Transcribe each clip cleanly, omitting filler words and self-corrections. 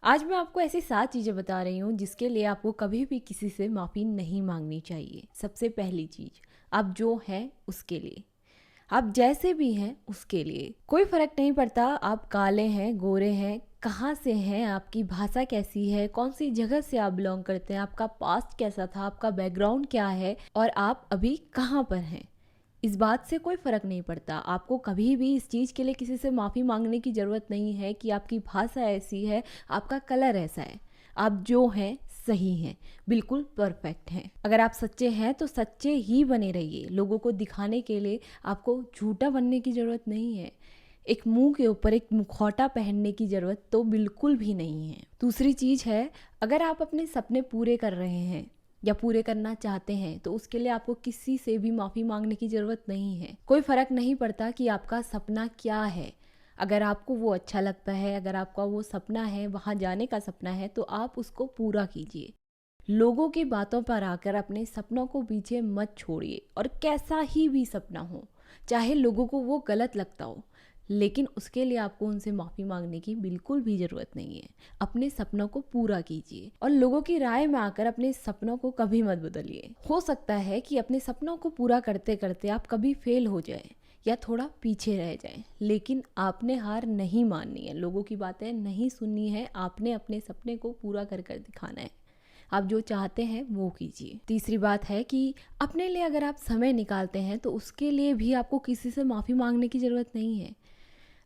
आज मैं आपको ऐसी 7 चीज़ें बता रही हूँ जिसके लिए आपको कभी भी किसी से माफ़ी नहीं मांगनी चाहिए। सबसे पहली चीज़, आप जो हैं उसके लिए, आप जैसे भी हैं उसके लिए। कोई फ़र्क नहीं पड़ता आप काले हैं, गोरे हैं, कहाँ से हैं, आपकी भाषा कैसी है, कौन सी जगह से आप बिलॉन्ग करते हैं, आपका पास्ट कैसा था, आपका बैकग्राउंड क्या है और आप अभी कहाँ पर हैं। इस बात से कोई फ़र्क नहीं पड़ता। आपको कभी भी इस चीज़ के लिए किसी से माफ़ी मांगने की ज़रूरत नहीं है कि आपकी भाषा ऐसी है, आपका कलर ऐसा है। आप जो हैं सही हैं, बिल्कुल परफेक्ट हैं। अगर आप सच्चे हैं तो सच्चे ही बने रहिए। लोगों को दिखाने के लिए आपको झूठा बनने की ज़रूरत नहीं है। एक मुंह के ऊपर एक मुखौटा पहनने की ज़रूरत तो बिल्कुल भी नहीं है। दूसरी चीज़ है, अगर आप अपने सपने पूरे कर रहे हैं या पूरे करना चाहते हैं तो उसके लिए आपको किसी से भी माफ़ी मांगने की ज़रूरत नहीं है। कोई फ़र्क नहीं पड़ता कि आपका सपना क्या है। अगर आपको वो अच्छा लगता है, अगर आपका वो सपना है, वहाँ जाने का सपना है, तो आप उसको पूरा कीजिए। लोगों की बातों पर आकर अपने सपनों को पीछे मत छोड़िए। और कैसा ही भी सपना हो, चाहे लोगों को वो गलत लगता हो, लेकिन उसके लिए आपको उनसे माफ़ी मांगने की बिल्कुल भी ज़रूरत नहीं है। अपने सपनों को पूरा कीजिए और लोगों की राय में आकर अपने सपनों को कभी मत बदलिए। हो सकता है कि अपने सपनों को पूरा करते करते आप कभी फेल हो जाए या थोड़ा पीछे रह जाएं, लेकिन आपने हार नहीं माननी है, लोगों की बातें नहीं सुननी है। आपने अपने सपने को पूरा कर कर दिखाना है। आप जो चाहते हैं वो कीजिए। तीसरी बात है कि अपने लिए अगर आप समय निकालते हैं तो उसके लिए भी आपको किसी से माफ़ी मांगने की ज़रूरत नहीं है।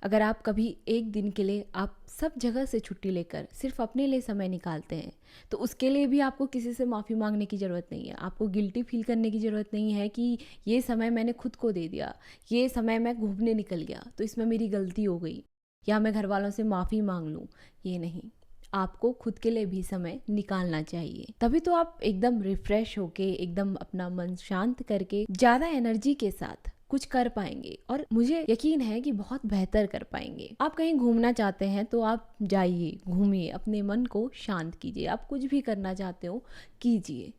अगर आप कभी एक दिन के लिए आप सब जगह से छुट्टी लेकर सिर्फ अपने लिए समय निकालते हैं तो उसके लिए भी आपको किसी से माफ़ी मांगने की ज़रूरत नहीं है। आपको गिल्टी फील करने की ज़रूरत नहीं है कि ये समय मैंने खुद को दे दिया, ये समय मैं घूमने निकल गया तो इसमें मेरी गलती हो गई, या मैं घर वालों से माफ़ी मांग लूँ। ये नहीं, आपको खुद के लिए भी समय निकालना चाहिए। तभी तो आप एकदम रिफ्रेश होके, एकदम अपना मन शांत करके, ज़्यादा एनर्जी के साथ कुछ कर पाएंगे और मुझे यकीन है कि बहुत बेहतर कर पाएंगे। आप कहीं घूमना चाहते हैं तो आप जाइए, घूमिए, अपने मन को शांत कीजिए। आप कुछ भी करना चाहते हो कीजिए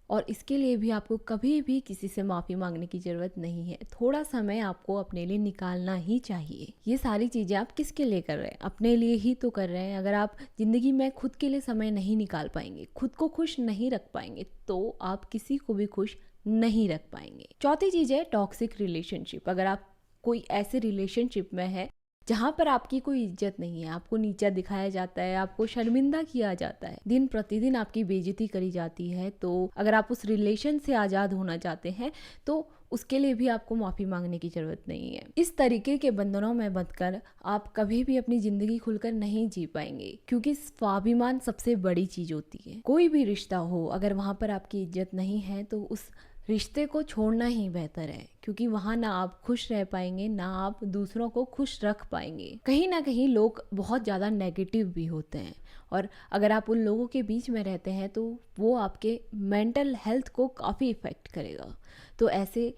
और इसके लिए भी आपको कभी भी किसी से माफ़ी मांगने की ज़रूरत नहीं है। थोड़ा समय आपको अपने लिए निकालना ही चाहिए। ये सारी चीज़ें आप किसके लिए कर रहे हैं? अपने लिए ही तो कर रहे हैं। अगर आप ज़िंदगी में खुद के लिए समय नहीं निकाल पाएंगे, खुद को खुश नहीं रख पाएंगे, तो आप किसी को भी खुश नहीं रख पाएंगे। चौथी चीज़ है टॉक्सिक रिलेशनशिप। अगर आप कोई ऐसे रिलेशनशिप में है जहाँ पर आपकी कोई इज्जत नहीं है, आपको नीचा दिखाया जाता है, आपको शर्मिंदा किया जाता है, दिन प्रतिदिन आपकी बेइज्जती करी जाती है, तो अगर आप उस रिलेशन से आज़ाद होना चाहते हैं तो उसके लिए भी आपको माफ़ी मांगने की ज़रूरत नहीं है। इस तरीके के बंधनों में बंधकर आप कभी भी अपनी ज़िंदगी खुलकर नहीं जी पाएंगे, क्योंकि स्वाभिमान सबसे बड़ी चीज़ होती है। कोई भी रिश्ता हो, अगर वहाँ पर आपकी इज्जत नहीं है तो उस रिश्ते को छोड़ना ही बेहतर है, क्योंकि वहाँ ना आप खुश रह पाएंगे, ना आप दूसरों को खुश रख पाएंगे। कहीं ना कहीं लोग बहुत ज़्यादा नेगेटिव भी होते हैं और अगर आप उन लोगों के बीच में रहते हैं तो वो आपके मेंटल हेल्थ को काफ़ी इफ़ेक्ट करेगा। तो ऐसे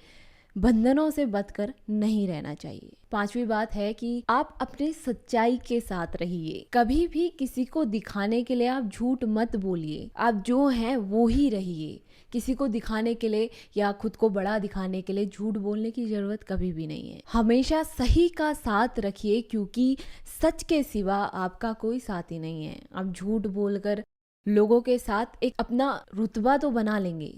बंधनों से बचकर नहीं रहना चाहिए। पांचवी बात है कि आप अपनी सच्चाई के साथ रहिए। कभी भी किसी को दिखाने के लिए आप झूठ मत बोलिए। आप जो हैं वो ही रहिए। किसी को दिखाने के लिए या खुद को बड़ा दिखाने के लिए झूठ बोलने की ज़रूरत कभी भी नहीं है। हमेशा सही का साथ रखिए, क्योंकि सच के सिवा आपका कोई साथी नहीं है। आप झूठ बोलकर लोगों के साथ एक अपना रुतबा तो बना लेंगे,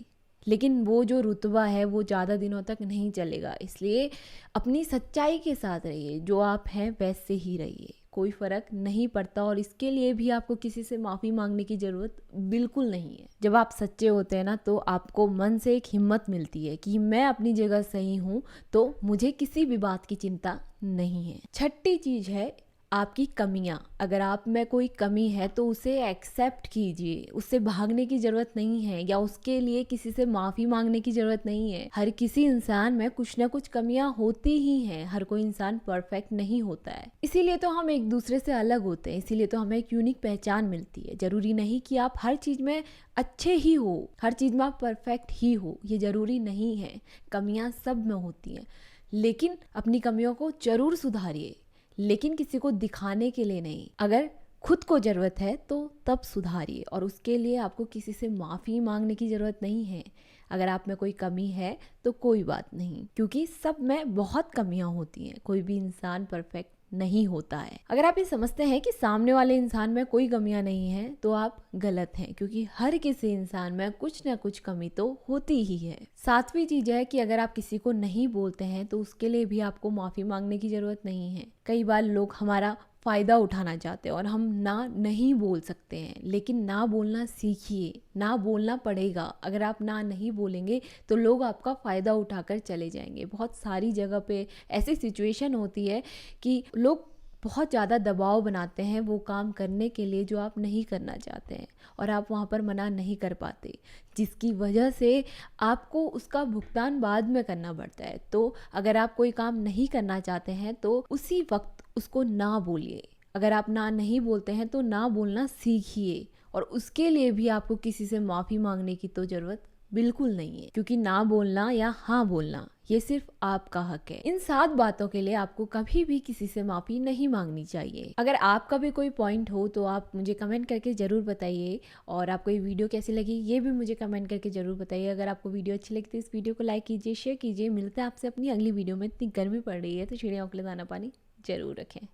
लेकिन वो जो रुतबा है वो ज़्यादा दिनों तक नहीं चलेगा। इसलिए अपनी सच्चाई के साथ रहिए, जो आप हैं वैसे ही रहिए, कोई फ़र्क नहीं पड़ता। और इसके लिए भी आपको किसी से माफ़ी मांगने की ज़रूरत बिल्कुल नहीं है। जब आप सच्चे होते हैं ना तो आपको मन से एक हिम्मत मिलती है कि मैं अपनी जगह सही हूँ, तो मुझे किसी भी बात की चिंता नहीं है। छठी चीज़ है आपकी कमियां। अगर आप में कोई कमी है तो उसे एक्सेप्ट कीजिए, उससे भागने की ज़रूरत नहीं है या उसके लिए किसी से माफ़ी मांगने की ज़रूरत नहीं है। हर किसी इंसान में कुछ ना कुछ कमियां होती ही हैं। हर कोई इंसान परफेक्ट नहीं होता है, इसीलिए तो हम एक दूसरे से अलग होते हैं, इसीलिए तो हमें एक यूनिक पहचान मिलती है। ज़रूरी नहीं कि आप हर चीज़ में अच्छे ही हो, हर चीज़ में आप परफेक्ट ही हो, ये ज़रूरी नहीं है। कमियाँ सब में होती हैं, लेकिन अपनी कमियों को ज़रूर सुधारिए, लेकिन किसी को दिखाने के लिए नहीं। अगर खुद को ज़रूरत है तो तब सुधारिए, और उसके लिए आपको किसी से माफ़ी मांगने की ज़रूरत नहीं है। अगर आप में कोई कमी है तो कोई बात नहीं, क्योंकि सब में बहुत कमियां होती हैं, कोई भी इंसान परफेक्ट नहीं होता है। अगर आप ये समझते हैं कि सामने वाले इंसान में कोई कमियां नहीं है तो आप गलत हैं, क्योंकि हर किसी इंसान में कुछ ना कुछ कमी तो होती ही है। सातवीं चीज है कि अगर आप किसी को नहीं बोलते हैं तो उसके लिए भी आपको माफी मांगने की जरूरत नहीं है। कई बार लोग हमारा फ़ायदा उठाना चाहते हैं और हम ना नहीं बोल सकते हैं, लेकिन ना बोलना सीखिए। ना बोलना पड़ेगा। अगर आप ना नहीं बोलेंगे तो लोग आपका फ़ायदा उठाकर चले जाएंगे। बहुत सारी जगह पे ऐसी सिचुएशन होती है कि लोग बहुत ज़्यादा दबाव बनाते हैं वो काम करने के लिए जो आप नहीं करना चाहते हैं, और आप वहाँ पर मना नहीं कर पाते, जिसकी वजह से आपको उसका भुगतान बाद में करना पड़ता है। तो अगर आप कोई काम नहीं करना चाहते हैं तो उसी वक्त उसको ना बोलिए। अगर आप ना नहीं बोलते हैं तो ना बोलना सीखिए, और उसके लिए भी आपको किसी से माफ़ी मांगने की तो ज़रूरत बिल्कुल नहीं है, क्योंकि ना बोलना या हाँ बोलना ये सिर्फ आपका हक है। इन 7 बातों के लिए आपको कभी भी किसी से माफ़ी नहीं मांगनी चाहिए। अगर आपका भी कोई पॉइंट हो तो आप मुझे कमेंट करके ज़रूर बताइए, और आपको ये वीडियो कैसी लगी ये भी मुझे कमेंट करके ज़रूर बताइए। अगर आपको वीडियो अच्छी लगी तो इस वीडियो को लाइक कीजिए, शेयर कीजिए। मिलते हैं आपसे अपनी अगली वीडियो में। इतनी गर्मी पड़ रही है तो चिड़ियाओं के लिए दाना पानी ज़रूर रखें।